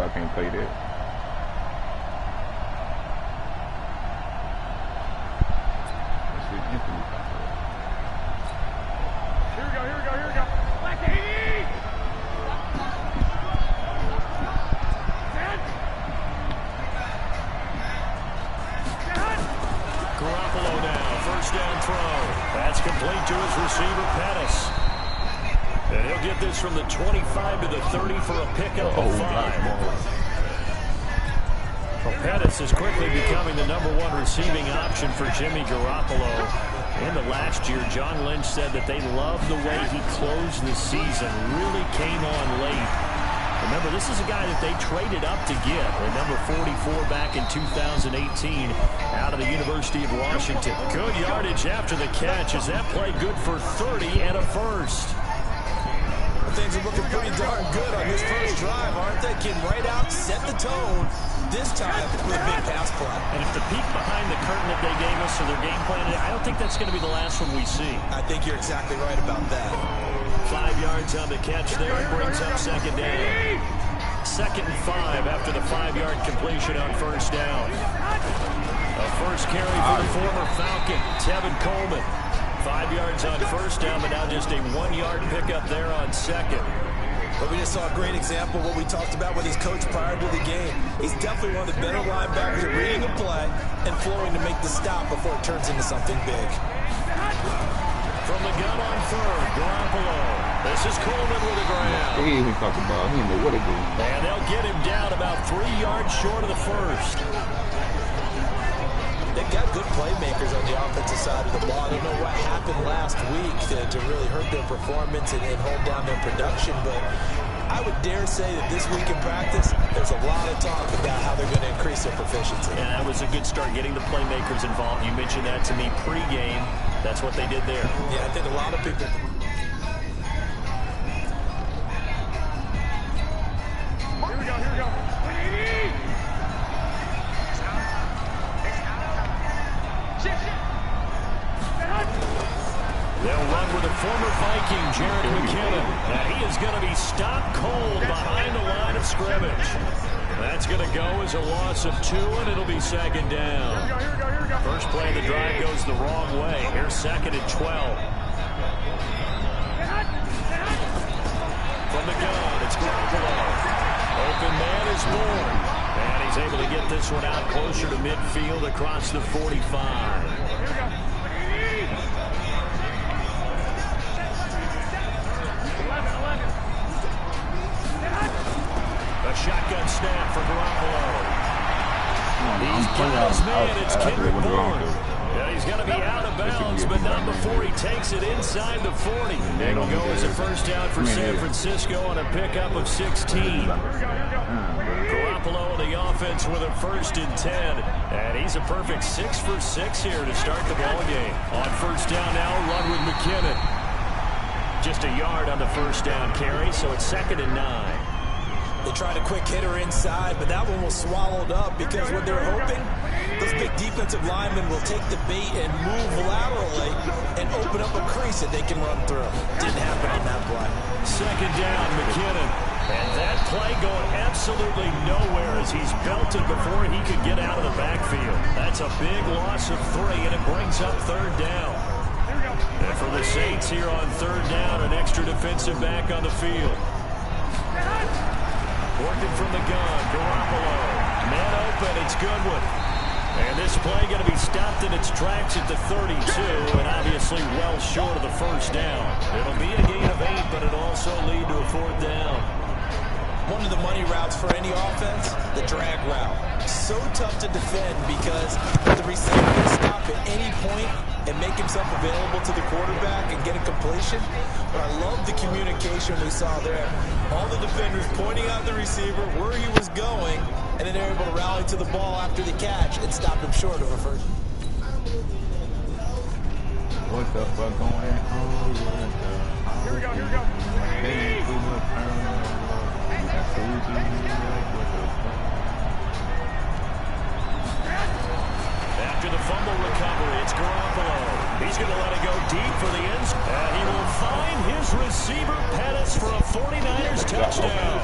I can't play that. That's complete to his receiver, Pettis. And he'll get this from the 25 to the 30 for a pickup of 5. Well, Pettis is quickly becoming the #1 receiving option for Jimmy Garoppolo. In the last year, John Lynch said that they loved the way he closed the season, really came on late. Remember, this is a guy that they traded up to get, the number 44 back in 2018 out of the University of Washington. Good yardage after the catch. Is that play good for 30 and a first? Things are looking pretty darn good on this first drive, aren't they? Getting right out, set the tone. This time with a big pass play. And if the peek behind the curtain that they gave us or their game plan, I don't think that's going to be the last one we see. I think you're exactly right about that. 5 yards on the catch there. It brings up second down. 2nd and 5 after the 5-yard completion on first down. A first carry for the former Falcon, Tevin Coleman. 5 yards on first down, but now just a 1-yard pickup there on second. But we just saw a great example of what we talked about with his coach prior to the game. He's definitely one of the better linebackers at reading a play and flowing to make the stop before it turns into something big. From the gun on third, Garoppolo. This is Coleman with the ground. He even talking about, he didn't know what to do. And they'll get him down about 3 yards short of the first. They've got good playmakers on the offensive side of the ball. I don't know what happened last week to really hurt their performance and hold down their production, but I would dare say that this week in practice, there's a lot of talk about how they're going to increase their proficiency. And that was a good start, getting the playmakers involved. You mentioned that to me pregame. That's what they did there. Yeah, I think a lot of people... Here we go. They'll run with a former Viking, Jared McKinnon. And he is going to be stopped cold behind the line of scrimmage. That's going to go as a loss of 2, and it'll be second down. Here we go. First play of the drive goes the wrong way. Here's 2nd and 12. From the gun, it's Garoppolo. Open man is born. And he's able to get this one out closer to midfield across the 45. A shotgun snap for Garoppolo. He's got his man. It's Kendrick Bourne. Yeah, he's going to be out of bounds, but not before he takes it inside the 40. It'll go as a first down for San Francisco on a pickup of 16. Garoppolo on the offense with a 1st and 10. And he's a perfect 6 for 6 here to start the ball game. On first down now, run with McKinnon. Just a yard on the first down carry, so it's 2nd and 9. They tried a quick hitter inside, but that one was swallowed up because what they're hoping, those big defensive linemen will take the bait and move laterally and open up a crease that they can run through. Didn't happen on that play. 2nd down, McKinnon. And that play going absolutely nowhere as he's belted before he could get out of the backfield. That's a big loss of 3, and it brings up 3rd down. And for the Saints here on 3rd down, an extra defensive back on the field. Working from the gun, Garoppolo. Man open, it's Goodwin. And this play going to be stopped in its tracks at the 32, and obviously well short of the first down. It'll be a gain of 8, but it'll also lead to a 4th down. One of the money routes for any offense, the drag route. So tough to defend because the receiver can stop at any point and make himself available to the quarterback and get a completion. But I love the communication we saw there. All the defenders pointing out the receiver, where he was going, and then they're able to rally to the ball after the catch and stop him short of a first. What the fuck going on? Here we go. After the fumble recovery, it's Garoppolo. He's going to let it go deep for the end zone. And he will find his receiver, Pettis, for a 49ers touchdown.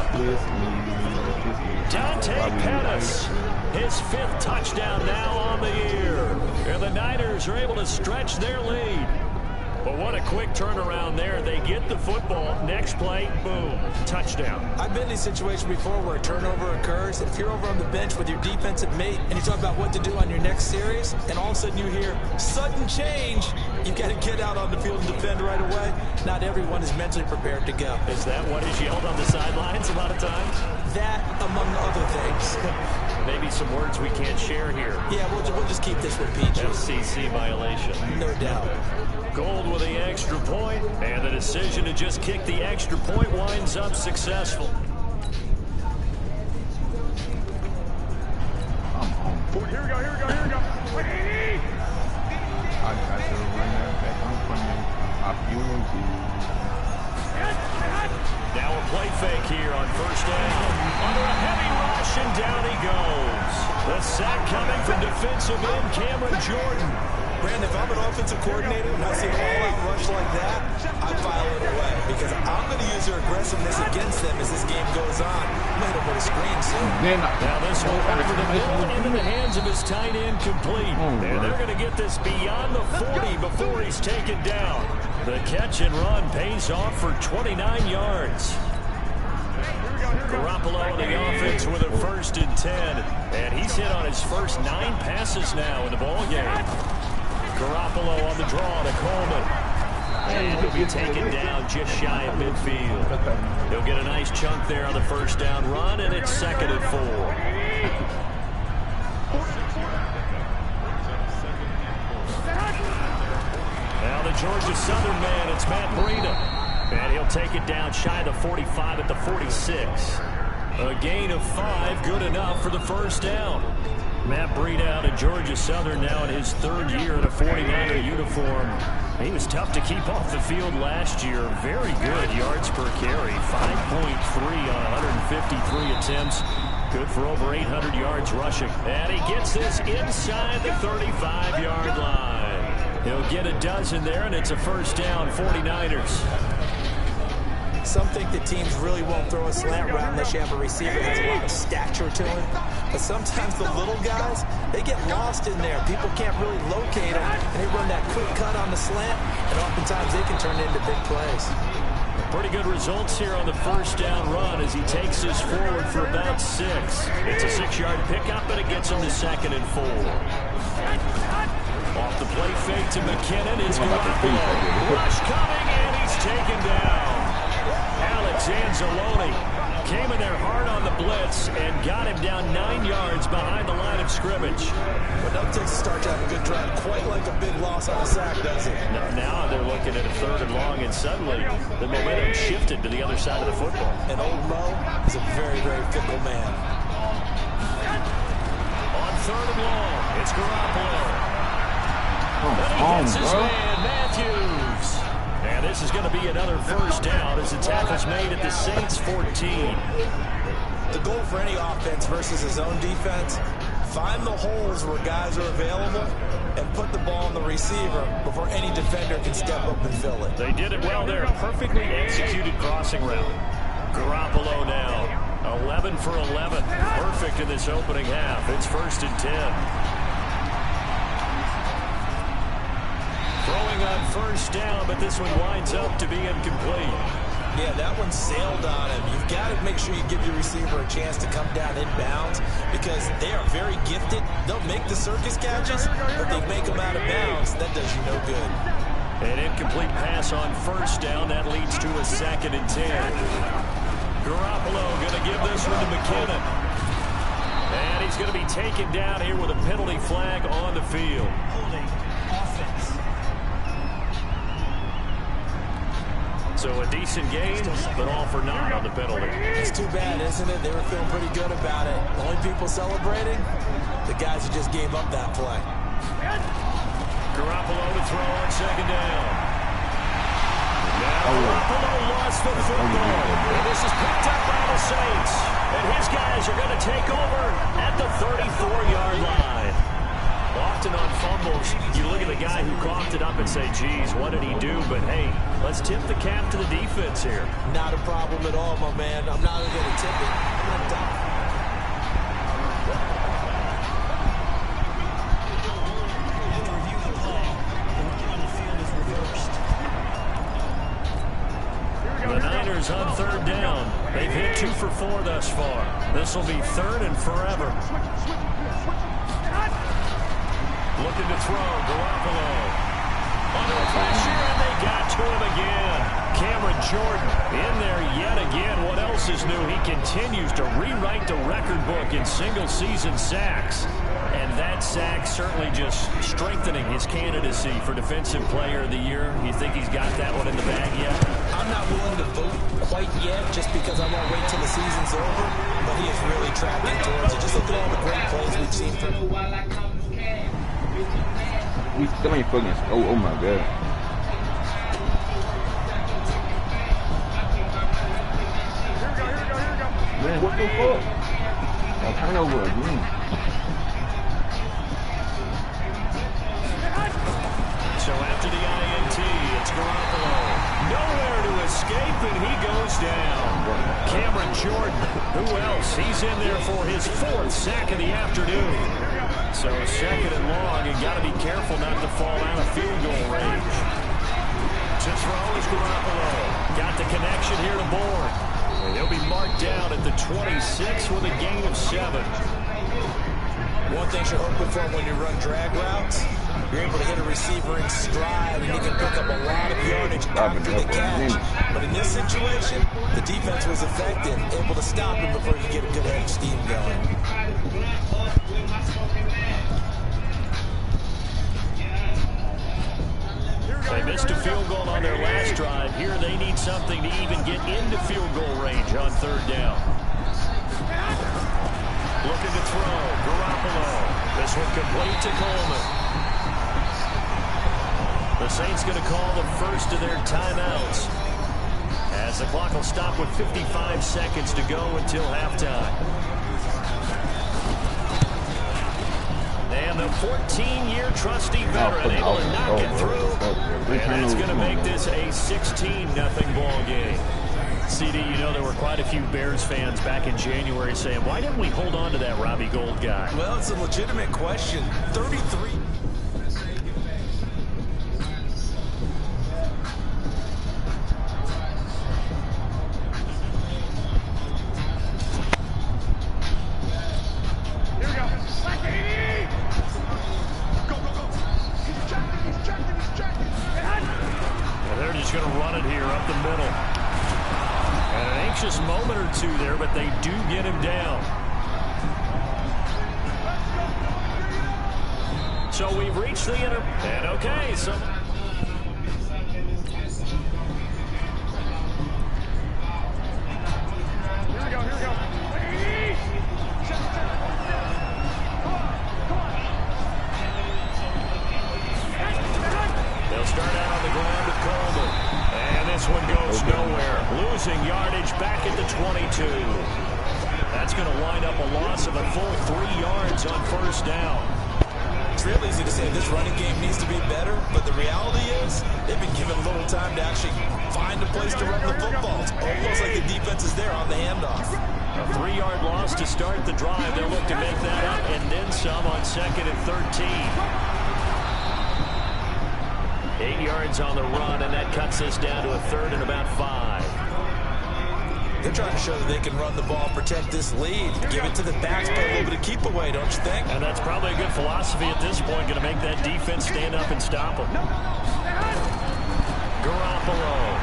Pettis, his 5th touchdown now on the year. And the Niners are able to stretch their lead. But what a quick turnaround there. They get the football. Next play, boom, touchdown. I've been in a situation before where a turnover occurs. If you're over on the bench with your defensive mate and you talk about what to do on your next series, and all of a sudden you hear sudden change, you've got to get out on the field and defend right away. Not everyone is mentally prepared to go. Is that what is yelled on the sidelines a lot of times? That, among other things. Maybe some words we can't share here. Yeah, we'll just keep this with PG. FCC violation. No doubt. Gold with the extra point, and the decision to just kick the extra point winds up successful. Here we go, here we go, here we go. I should have run that back on from you. I feel you. Now a play fake here on first down. Under a heavy rush, and down he goes. The sack coming from defensive end Cameron Jordan. Brandon, if I'm an offensive coordinator and I see an all-out rush like that, I file it away because I'm going to use their aggressiveness against them as this game goes on. I'm going to put a screen soon. Now this one over the middle into the hands of his tight end complete. And they're going to get this beyond the 40 before he's taken down. The catch and run pays off for 29 yards. Garoppolo on the offense with a 1st and 10. And he's hit on his first 9 passes now in the ballgame. Garoppolo on the draw to Coleman. And he'll be taken down just shy of midfield. He'll get a nice chunk there on the first down run, and it's 2nd and 4. Now the Georgia Southern man, it's Matt Breida. And he'll take it down shy of the 45 at the 46. A gain of 5, good enough for the first down. Matt Breida out of Georgia Southern now in his 3rd year in a 49er uniform. He was tough to keep off the field last year. Very good yards per carry. 5.3 on 153 attempts. Good for over 800 yards rushing. And he gets this inside the 35-yard line. He'll get a dozen there, and it's a first down, 49ers. Some think that teams really won't throw a slant route unless you have a receiver that has a lot of stature to him. But sometimes the little guys, they get lost in there. People can't really locate them, and they run that quick cut on the slant, and oftentimes they can turn into big plays. Pretty good results here on the first down run as he takes this forward for about 6. It's a 6-yard pickup, but it gets him to 2nd and 4. Off the play fake to McKinnon is Garoppolo. Rush coming, and he's taken down. Alex Anzalone came in there hard on the blitz and got him down 9 yards behind the line of scrimmage. But that takes a start to have a good drive, quite like a big loss on a sack, does it? Now they're looking at a 3rd and long, and suddenly the momentum shifted to the other side of the football. And old Mo is a very, very fickle man. On 3rd and long, it's Garoppolo. And he gets his man, Matthews. And this is going to be another first down as the tackle's made at the Saints 14. The goal for any offense versus his own defense, find the holes where guys are available and put the ball on the receiver before any defender can step up and fill it. They did it well there. Perfectly executed crossing route. Garoppolo now, 11 for 11. Perfect in this opening half. It's 1st and 10. Throwing on first down, but this one winds up to be incomplete. Yeah, that one sailed on him. You've got to make sure you give your receiver a chance to come down inbounds because they are very gifted. They'll make the circus catches, but they make them out of bounds. That does you no good. An incomplete pass on first down. That leads to a 2nd and 10. Garoppolo going to give this one to McKinnon. And he's going to be taken down here with a penalty flag on the field. Holding offense. So a decent gain, but all for naught on the penalty. It's too bad, isn't it? They were feeling pretty good about it. The only people celebrating, the guys who just gave up that play. Garoppolo to throw on 2nd down. Now Garoppolo lost the football. And this is picked up by the Saints. And his guys are going to take over at the 34-yard line. Often on fumbles, you look at the guy who coughed it up and say, geez, what did he do? But, hey, let's tip the cap to the defense here. Not a problem at all, my man. I'm not even going to tip it. I'm going to dive. 2 for 4 thus far. This will be 3rd and forever. Looking to throw, Garoppolo. Under pressure, and they got to him again. Cameron Jordan in there yet again. What else is new? He continues to rewrite the record book in single-season sacks. And that sack certainly just strengthening his candidacy for Defensive Player of the Year. You think he's got that one in the bag yet? I'm not willing to vote quite yet just because I won't wait till the season's over. But he is really tracking towards it. Just look at all the great plays we've seen from him. We still ain't fucking. Oh my god. Man, what the fuck? A turnover again. So after the INT, it's Garoppolo. Nowhere to escape, and he goes down. Cameron Jordan, who else? He's in there for his 4th sack of the afternoon. So 2nd and long, you got to be careful not to fall out of field goal range. To throw is Garoppolo. Got the connection here to Bourne. And he'll be marked down at the 26 with a gain of 7. One thing you're hoping for when you run drag routes, you're able to hit a receiver in stride, and you can pick up a lot of yardage after the catch. But in this situation, the defense was effective, able to stop him before you get a good head of steam going. They missed a field goal on their last drive. Here they need something to even get into field goal range on 3rd down. Looking to throw, Garoppolo. This one complete to Coleman. The Saints going to call the first of their timeouts, as the clock will stop with 55 seconds to go until halftime. And the 14-year trusty veteran able to knock it through. And that's going to make this a 16-0 ball game. CD, you know there were quite a few Bears fans back in January saying, why didn't we hold on to that Robbie Gould guy? Well, it's a legitimate question. 33. Moment or two there, but they do get him down. So we've reached the inter. And okay, so. Here we go. They'll start out on the ground with Coleman. And this one goes nowhere. Losing yardage back at the 22. That's going to wind up a loss of a full 3 yards on 1st down. It's real easy to say this running game needs to be better, but the reality is they've been given little time to actually find a place to run the football. It's almost like the defense is there on the handoff. A 3-yard loss to start the drive. They'll look to make that up and then some on 2nd and 13. 8 yards on the run, and that cuts us down to a 3rd and about 5. They're trying to show that they can run the ball, protect this lead, give it to the backs, play a little bit of keep away, don't you think? And that's probably a good philosophy at this point, going to make that defense stand up and stop them. Garoppolo.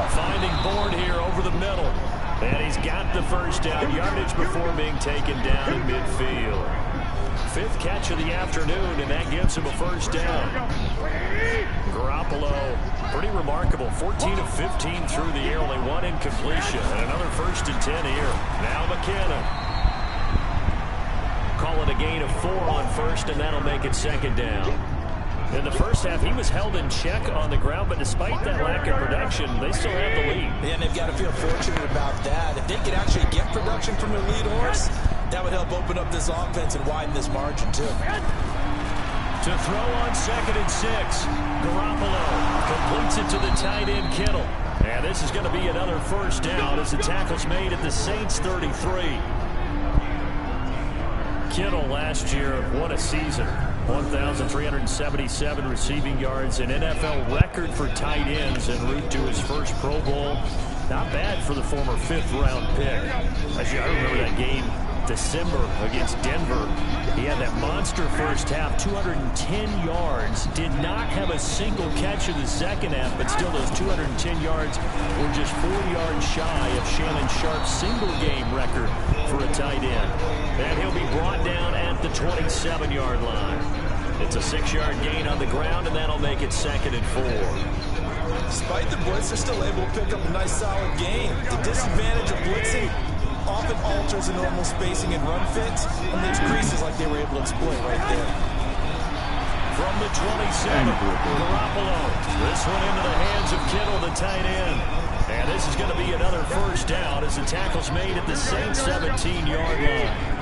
Finding Bourne here over the middle. And he's got the 1st down yardage before being taken down in midfield. 5th catch of the afternoon, and that gives him a 1st down. Garoppolo, pretty remarkable. 14 of 15 through the air, only 1 incompletion, and another 1st and 10 here. Now McKinnon. Call it a gain of 4 on 1st, and that'll make it 2nd down. In the first half, he was held in check on the ground, but despite that lack of production, they still have the lead. Yeah, and they've got to feel fortunate about that. If they could actually get production from their lead horse, that would help open up this offense and widen this margin, too. To throw on 2nd and 6. Garoppolo completes it to the tight end, Kittle. And this is going to be another 1st down as the tackle's made at the Saints' 33. Kittle last year, what a season. 1,377 receiving yards, an NFL record for tight ends en route to his first Pro Bowl. Not bad for the former 5th-round pick. Actually, I remember that game December against Denver. He had that monster first half, 210 yards. Did not have a single catch in the second half, but still those 210 yards were just 4 yards shy of Shannon Sharp's single-game record for a tight end. And he'll be brought down at the 27-yard line. It's a 6-yard gain on the ground, and that'll make it 2nd and 4. Despite the blitz, they're still able to pick up a nice solid gain. The disadvantage of blitzing often alters the normal spacing and run fits, and leaves creases like they were able to exploit right there. From the 27, Garoppolo. This one into the hands of Kittle, the tight end. And this is going to be another first down as the tackle's made at the same 17-yard line.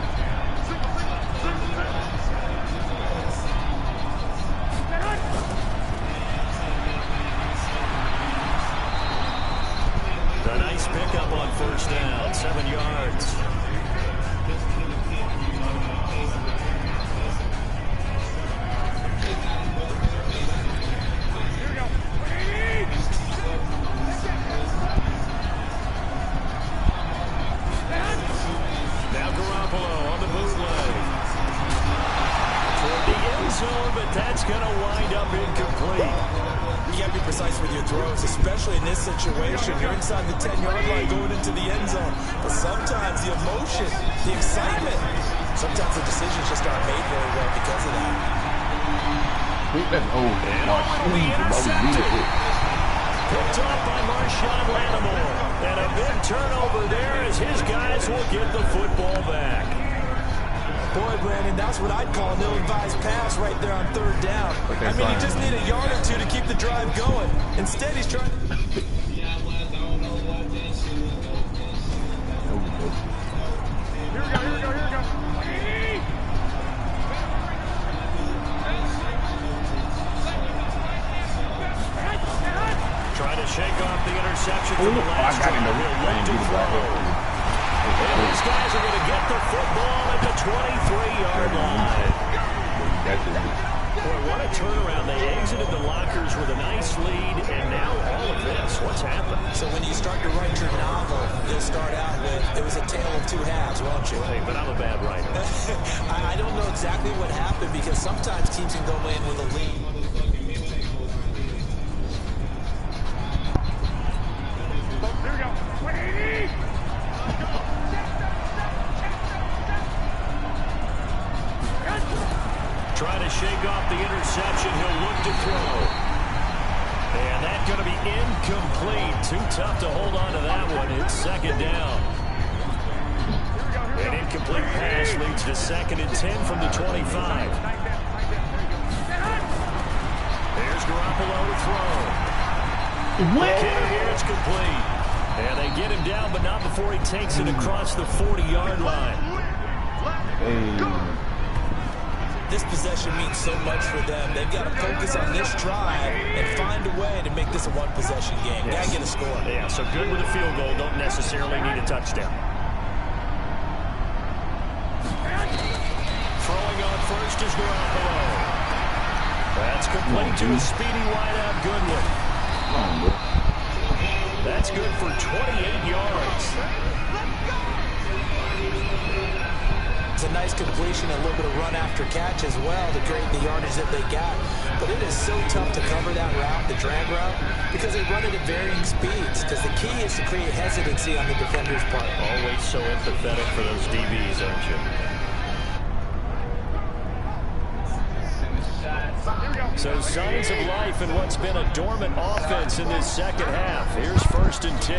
A nice pickup on first down, 7 yards. Now Garoppolo on the bootleg. Toward the end zone, but that's going to wind up incomplete. You got to be precise with your throws, especially in this situation. You're inside the 10-yard line going into the end zone. But sometimes the emotion, the excitement, sometimes the decisions just aren't made very well because of that. That's old. Picked off by Marshawn Lattimore. And a big turnover there as his guys will get the football back. Boy, Brandon, that's what I'd call an ill-advised pass right there on 3rd down. I mean, you just need a yard or two to keep the drive going. Instead, he's trying... Here we go. Trying to shake off the interception from the last drive. He'll look to throw. And these guys are going to get the football at the 23-yard line. Boy, what a turnaround. They exited the lockers with a nice lead, and now all of this. What's happened? So when you start to write your novel, you'll start out with, it was a tale of two halves, won't you? Hey, but I'm a bad writer. I don't know exactly what happened because sometimes teams can go in with a lead. Here we go. Trying to shake off the interception. He'll look to throw. And that's going to be incomplete. Too tough to hold on to that one. It's 2nd down. An incomplete pass leads to 2nd and 10 from the 25. There's Garoppolo to throw. Kittle here, it's complete. And they get him down, but not before he takes it across the 40-yard line. This possession means so much for them. They've got to focus on this drive and find a way to make this a one-possession game. Got to get a score. Yeah, so good with a field goal. Don't necessarily need a touchdown. Throwing on first is Garoppolo. That's complete to a speedy wideout Goodwin. That's good for 28 yards. It's a nice completion, a little bit of run after catch as well to create the yardage that they got. But it is so tough to cover that route, the drag route, because they run it at varying speeds. Because the key is to create hesitancy on the defender's part. Always so empathetic for those DBs, aren't you? So signs of life in what's been a dormant offense in this second half. Here's 1st and 10.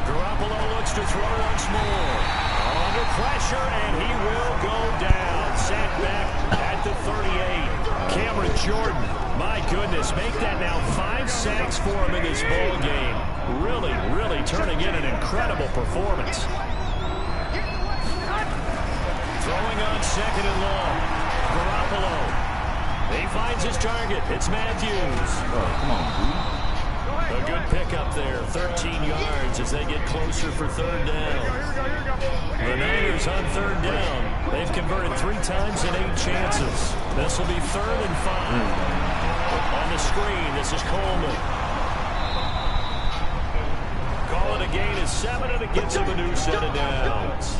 Garoppolo looks to throw once more. Under pressure, and he will go down. Sacked back at the 38. Cameron Jordan, my goodness, make that now 5 sacks for him in this ball game. Really, really turning in an incredible performance. Throwing on 2nd and long. Garoppolo. He finds his target. It's Matthews. Oh, come on, dude. A good pickup there, 13 yards as they get closer for 3rd down. The Niners on 3rd down. They've converted 3 times in 8 chances. This will be 3rd and 5. On the screen, this is Coleman. 7, and it gets him a new set of downs.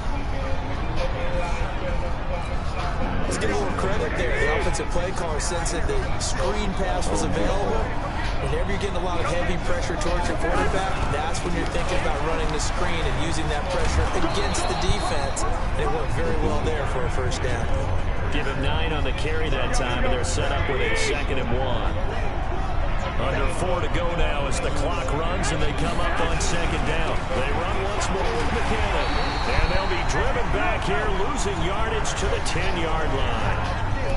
Let's give a little credit there. The offensive play caller sensed that the screen pass was available. Whenever you're getting a lot of heavy pressure towards your quarterback, that's when you're thinking about running the screen and using that pressure against the defense. And it worked very well there for a first down. Give him 9 on the carry that time, and they're set up with a 2nd and 1. Under 4 to go now as the clock runs, and they come up on 2nd down. They run once more with McKinnon, and they'll be driven back here, losing yardage to the 10-yard line.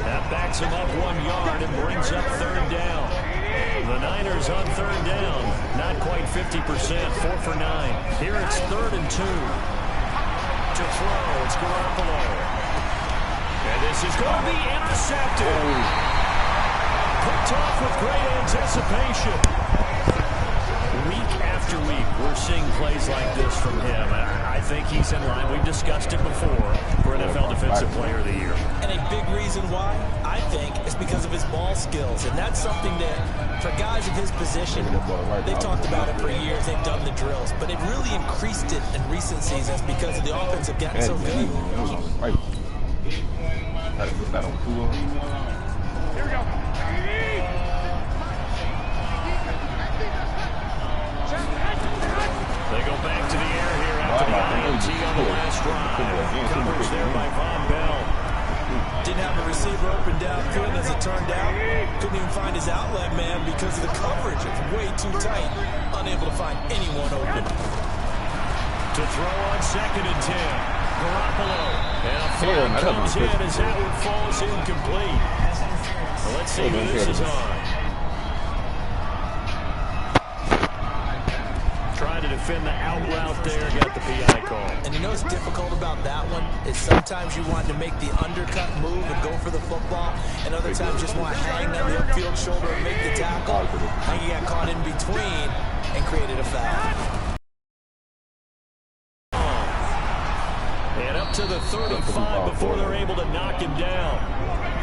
That backs them up 1 yard and brings up 3rd down. The Niners on 3rd down, not quite 50%, 4 for 9. Here it's 3rd and 2. To throw, it's Garoppolo. And this is going to be intercepted. Picked off with great anticipation. Week after week, we're seeing plays like this from him. I think he's in line. We've discussed it before for NFL Defensive Player of the Year. And a big reason why, I think, is because of his ball skills. And that's something that, for guys of his position, they've talked about it for years. They've done the drills. But it really increased it in recent seasons because the offense have gotten so good. Here we go. They go back to the air here after the INT on the last drive. Coverage there by Von Bell. Didn't have a receiver open downfield as it turned out. Couldn't even find his outlet man because of the coverage. It's way too tight. Unable to find anyone open. To throw on 2nd and 10. Garoppolo. And a flag comes in as that one falls incomplete. Well, let's see who this is on. Trying to defend the out route there, got the PI call. And you know what's difficult about that one is sometimes you want to make the undercut move and go for the football, and other times just want to hang on the upfield shoulder and make the tackle. And you got caught in between and created a foul. And up to the 35 before they're able to knock him down.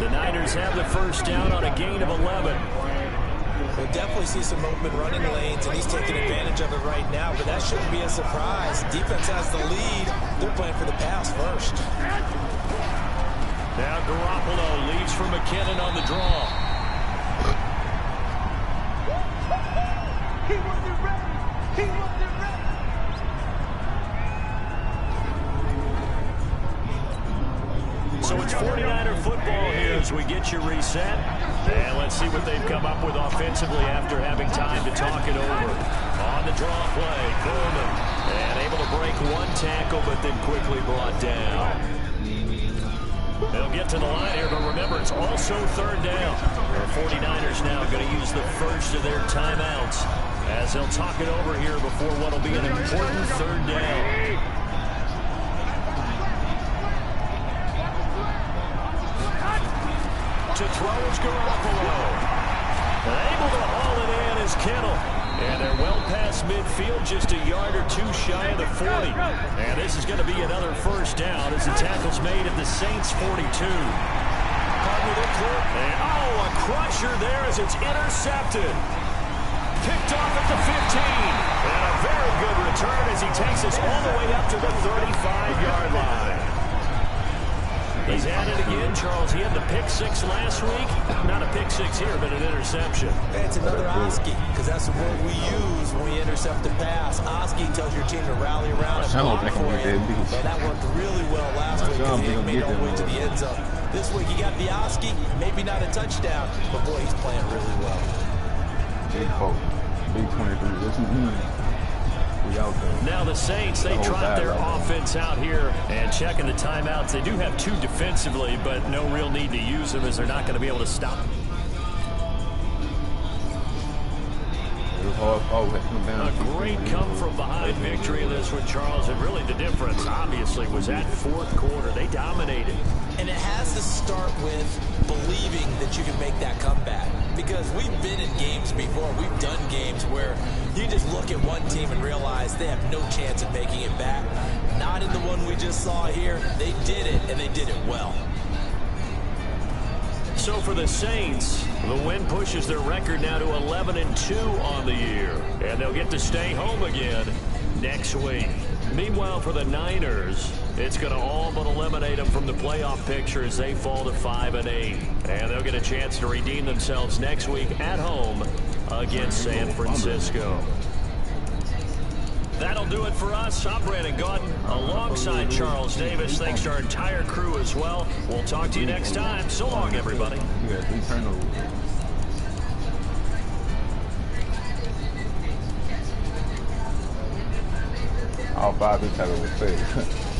The Niners have the first down on a gain of 11. We'll definitely see some open running lanes, and he's taking advantage of it right now, but that shouldn't be a surprise. Defense has the lead. They're playing for the pass first. Now Garoppolo leads for McKinnon on the draw. He wasn't ready. He wasn't ready. So it's 49er football here as we get you reset. And let's see what they've come up with offensively after having time to talk it over. On the draw play, Coleman. And able to break 1 tackle, but then quickly brought down. They'll get to the line here, but remember, it's also 3rd down. The 49ers now going to use the first of their timeouts as they'll talk it over here before what will be an important 3rd down. To throw is Garoppolo. Able to haul it in is Kittle. And they're well past midfield, just a yard or 2 shy of the 40. And this is going to be another first down as the tackle's made at the Saints' 42. And a crusher there as it's intercepted. Picked off at the 15. And a very good return as he takes us all the way up to the 35-yard line. He's at it again, Charles. He had the pick 6 last week. Not a pick 6 here, but an interception. It's another Oski, because that's the word we use when we intercept a pass. Oski tells your team to rally around and block for you. Well, that worked really well last week because he made it all the way to the end zone. This week he got the Oski, maybe not a touchdown, but boy, he's playing really well. Big 4, big 23. Now the Saints, they trot their offense out here and checking the timeouts. They do have 2 defensively, but no real need to use them as they're not going to be able to stop. A great come-from-behind victory in this one, Charles, and really the difference, obviously, was that 4th quarter. They dominated. And it has to start with believing that you can make that comeback. Because we've been in games before. We've done games where you just look at one team and realize they have no chance of making it back. Not in the one we just saw here. They did it, and they did it well. So for the Saints, the win pushes their record now to 11-2 on the year. And they'll get to stay home again next week. Meanwhile, for the Niners, it's going to all but eliminate them from the playoff picture as they fall to 5-8. And they'll get a chance to redeem themselves next week at home against San Francisco. That'll do it for us. I'm Brandon Gaudin alongside Charles Davis. Thanks to our entire crew as well. We'll talk to you next time. So long, everybody. You got 3 turnovers. All 5 of these have a mistake.